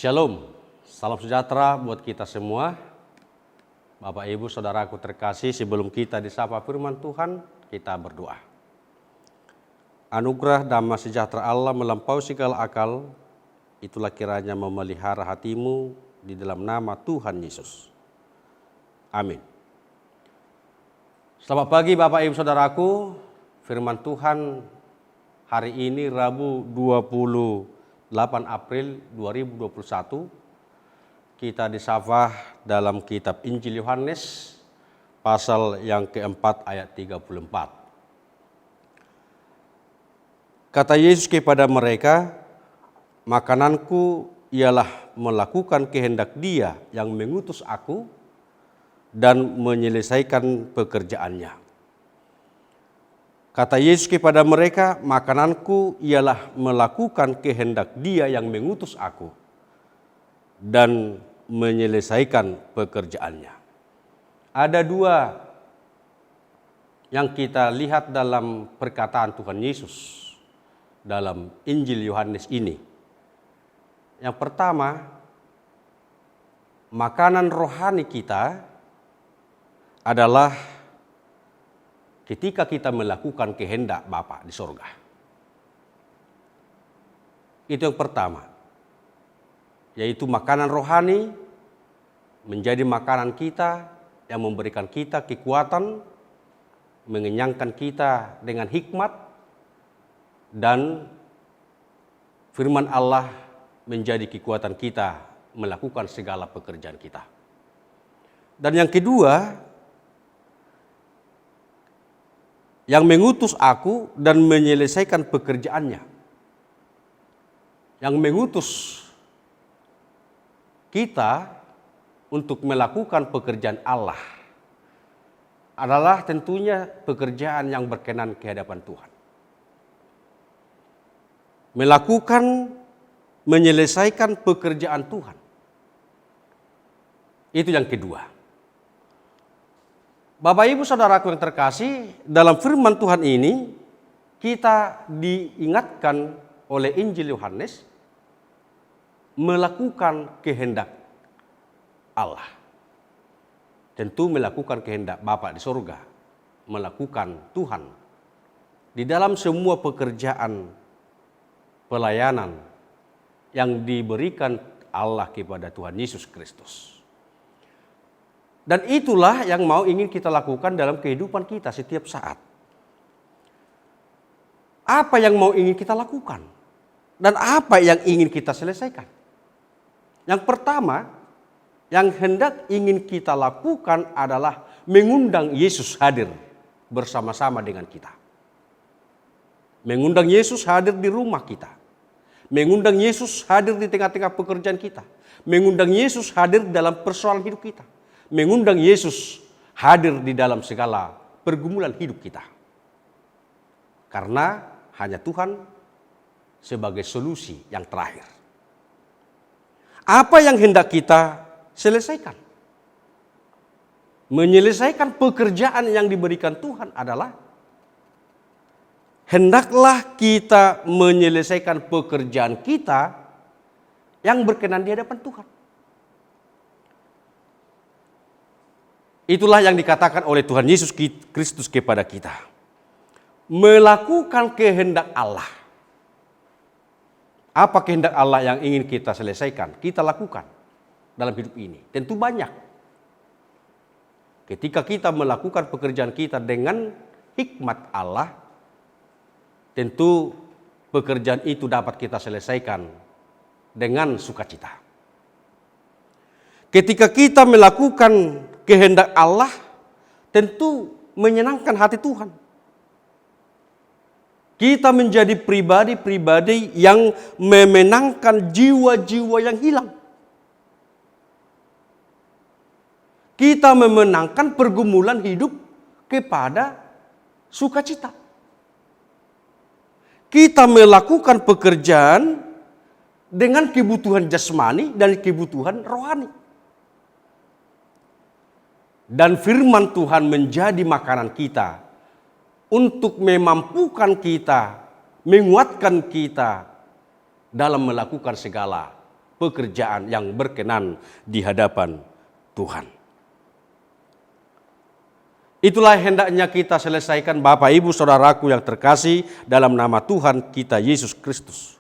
Shalom, salam sejahtera buat kita semua. Bapak Ibu Saudaraku terkasih, sebelum kita disapa firman Tuhan, kita berdoa. Anugerah damai sejahtera Allah melampaui segala akal, itulah kiranya memelihara hatimu di dalam nama Tuhan Yesus. Amin. Selamat pagi Bapak Ibu Saudaraku, firman Tuhan hari ini Rabu 28 April 2021 kita disapa dalam kitab Injil Yohanes pasal yang keempat ayat 34. Kata Yesus kepada mereka, makananku ialah melakukan kehendak Dia yang mengutus aku dan menyelesaikan pekerjaannya. Kata Yesus kepada mereka, makananku ialah melakukan kehendak Dia yang mengutus aku dan menyelesaikan pekerjaannya. Ada dua yang kita lihat dalam perkataan Tuhan Yesus dalam Injil Yohanes ini. Yang pertama, makanan rohani kita adalah ketika kita melakukan kehendak Bapa di sorga. Itu yang pertama, yaitu makanan rohani menjadi makanan kita yang memberikan kita kekuatan, mengenyangkan kita dengan hikmat, dan firman Allah menjadi kekuatan kita melakukan segala pekerjaan kita. Dan yang kedua, yang mengutus aku dan menyelesaikan pekerjaannya. Yang mengutus kita untuk melakukan pekerjaan Allah adalah tentunya pekerjaan yang berkenan ke hadapan Tuhan. Menyelesaikan pekerjaan Tuhan. Itu yang kedua. Bapak Ibu Saudaraku yang terkasih, dalam firman Tuhan ini kita diingatkan oleh Injil Yohanes melakukan kehendak Allah. Tentu melakukan kehendak Bapa di surga, melakukan Tuhan di dalam semua pekerjaan pelayanan yang diberikan Allah kepada Tuhan Yesus Kristus. Dan itulah yang ingin kita lakukan dalam kehidupan kita setiap saat. Apa yang ingin kita lakukan? Dan apa yang ingin kita selesaikan? Yang pertama, yang hendak ingin kita lakukan adalah mengundang Yesus hadir bersama-sama dengan kita. Mengundang Yesus hadir di rumah kita. Mengundang Yesus hadir di tengah-tengah pekerjaan kita. Mengundang Yesus hadir dalam persoalan hidup kita. Mengundang Yesus hadir di dalam segala pergumulan hidup kita. Karena hanya Tuhan sebagai solusi yang terakhir. Apa yang hendak kita selesaikan? Menyelesaikan pekerjaan yang diberikan Tuhan adalah hendaklah kita menyelesaikan pekerjaan kita yang berkenan di hadapan Tuhan. Itulah yang dikatakan oleh Tuhan Yesus Kristus kepada kita. Melakukan kehendak Allah. Apa kehendak Allah yang ingin kita selesaikan, kita lakukan dalam hidup ini? Tentu banyak. Ketika kita melakukan pekerjaan kita dengan hikmat Allah, tentu pekerjaan itu dapat kita selesaikan dengan sukacita. Ketika kita melakukan kehendak Allah, tentu menyenangkan hati Tuhan. Kita menjadi pribadi-pribadi yang memenangkan jiwa-jiwa yang hilang. Kita memenangkan pergumulan hidup kepada sukacita. Kita melakukan pekerjaan dengan kebutuhan jasmani dan kebutuhan rohani. Dan firman Tuhan menjadi makanan kita untuk memampukan kita, menguatkan kita dalam melakukan segala pekerjaan yang berkenan di hadapan Tuhan. Itulah hendaknya kita selesaikan Bapak Ibu Saudaraku yang terkasih dalam nama Tuhan kita Yesus Kristus.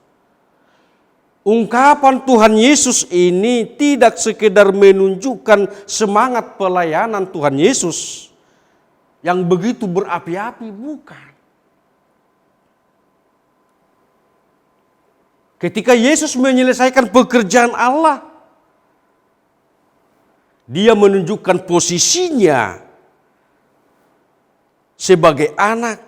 Ungkapan Tuhan Yesus ini tidak sekedar menunjukkan semangat pelayanan Tuhan Yesus yang begitu berapi-api, bukan. Ketika Yesus menyelesaikan pekerjaan Allah, Dia menunjukkan posisinya sebagai anak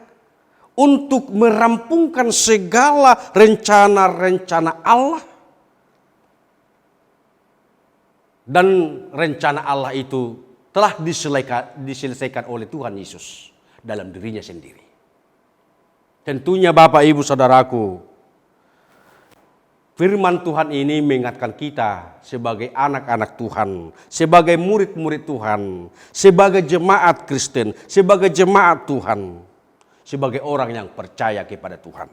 untuk merampungkan segala rencana-rencana Allah. Dan rencana Allah itu telah diselesaikan oleh Tuhan Yesus dalam dirinya sendiri. Tentunya Bapak Ibu Saudaraku, firman Tuhan ini mengingatkan kita sebagai anak-anak Tuhan, sebagai murid-murid Tuhan, sebagai jemaat Kristen, sebagai jemaat Tuhan, sebagai orang yang percaya kepada Tuhan.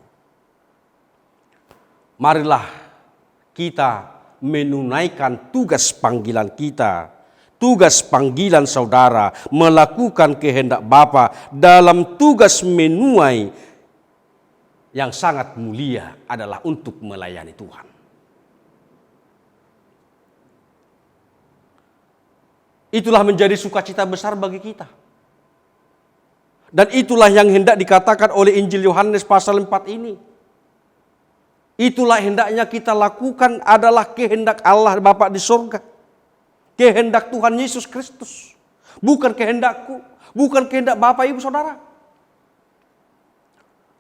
Marilah kita menunaikan tugas panggilan kita, tugas panggilan saudara, melakukan kehendak Bapa dalam tugas menuai yang sangat mulia adalah untuk melayani Tuhan. Itulah menjadi sukacita besar bagi kita. Dan itulah yang hendak dikatakan oleh Injil Yohanes pasal 4 ini. Itulah hendaknya kita lakukan adalah kehendak Allah Bapa di surga. Kehendak Tuhan Yesus Kristus. Bukan kehendakku, bukan kehendak Bapak Ibu Saudara.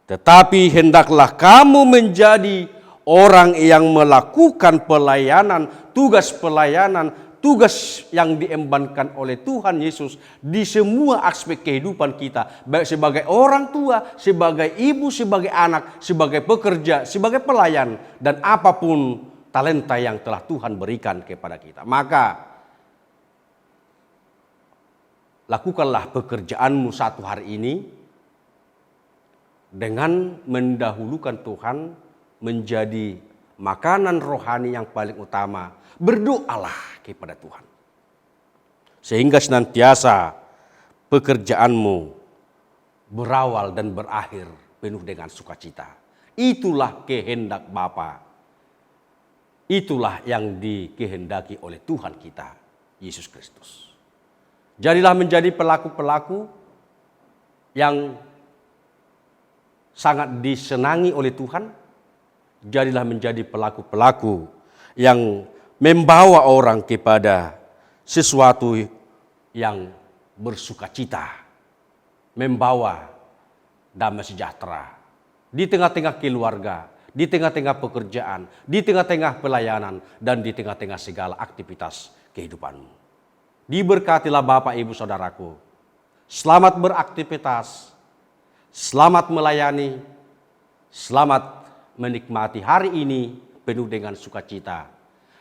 Tetapi hendaklah kamu menjadi orang yang melakukan pelayanan, tugas yang diembankan oleh Tuhan Yesus di semua aspek kehidupan kita, baik sebagai orang tua, sebagai ibu, sebagai anak, sebagai pekerja, sebagai pelayan, dan apapun talenta yang telah Tuhan berikan kepada kita. Maka lakukanlah pekerjaanmu satu hari ini dengan mendahulukan Tuhan menjadi makanan rohani yang paling utama. Berdoalah kepada Tuhan. Sehingga senantiasa pekerjaanmu berawal dan berakhir penuh dengan sukacita. Itulah kehendak Bapa. Itulah yang dikehendaki oleh Tuhan kita, Yesus Kristus. Jadilah menjadi pelaku-pelaku yang sangat disenangi oleh Tuhan. Jadilah menjadi pelaku-pelaku yang membawa orang kepada sesuatu yang bersukacita, membawa damai sejahtera di tengah-tengah keluarga, di tengah-tengah pekerjaan, di tengah-tengah pelayanan, dan di tengah-tengah segala aktivitas kehidupanmu. Diberkatilah Bapak Ibu Saudaraku. Selamat beraktivitas, selamat melayani, selamat menikmati hari ini penuh dengan sukacita.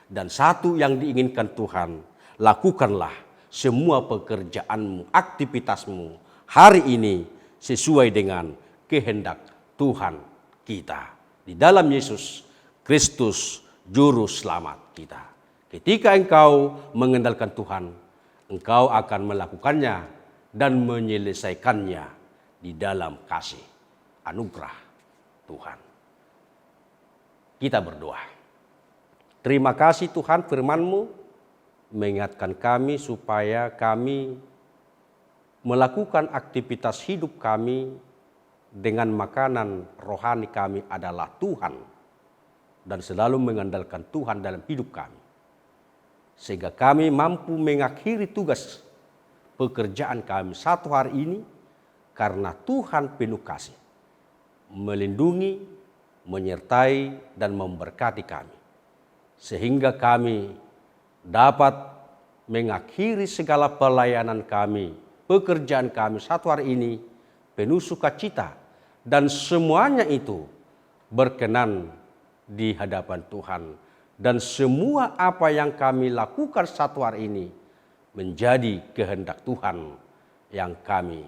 Dan satu yang diinginkan Tuhan, lakukanlah semua pekerjaanmu, aktivitasmu hari ini sesuai dengan kehendak Tuhan kita. Di dalam Yesus Kristus, Juru Selamat kita. Ketika engkau mengandalkan Tuhan, engkau akan melakukannya dan menyelesaikannya di dalam kasih anugerah Tuhan. Kita berdoa. Terima kasih Tuhan, firman-Mu mengingatkan kami supaya kami melakukan aktivitas hidup kami dengan makanan rohani kami adalah Tuhan dan selalu mengandalkan Tuhan dalam hidup kami. Sehingga kami mampu mengakhiri tugas pekerjaan kami satu hari ini karena Tuhan penuh kasih, melindungi, menyertai, dan memberkati kami. Sehingga kami dapat mengakhiri segala pelayanan kami, pekerjaan kami satu hari ini penuh sukacita, dan semuanya itu berkenan di hadapan Tuhan. Dan semua apa yang kami lakukan satu hari ini menjadi kehendak Tuhan yang kami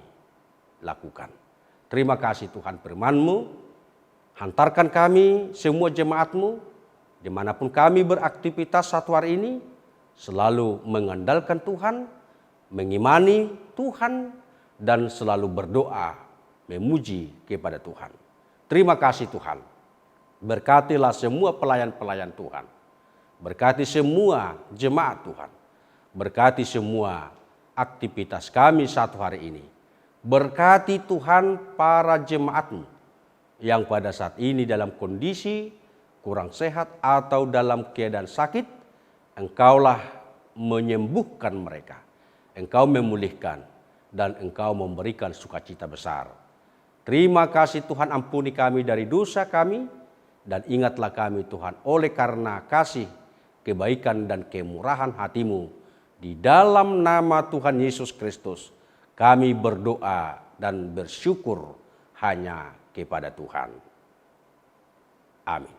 lakukan. Terima kasih Tuhan, firman-Mu, hantarkan kami semua jemaat-Mu Dimanapun kami beraktivitas satu hari ini, selalu mengandalkan Tuhan, mengimani Tuhan, dan selalu berdoa, memuji kepada Tuhan. Terima kasih Tuhan. Berkatilah semua pelayan-pelayan Tuhan. Berkati semua jemaat Tuhan. Berkati semua aktivitas kami satu hari ini. Berkati Tuhan para jemaat-Mu yang pada saat ini dalam kondisi kurang sehat atau dalam keadaan sakit. Engkaulah menyembuhkan mereka. Engkau memulihkan dan Engkau memberikan sukacita besar. Terima kasih Tuhan, ampuni kami dari dosa kami dan ingatlah kami Tuhan oleh karena kasih, kebaikan dan kemurahan hati-Mu. Di dalam nama Tuhan Yesus Kristus kami berdoa dan bersyukur hanya kepada Tuhan. Amin.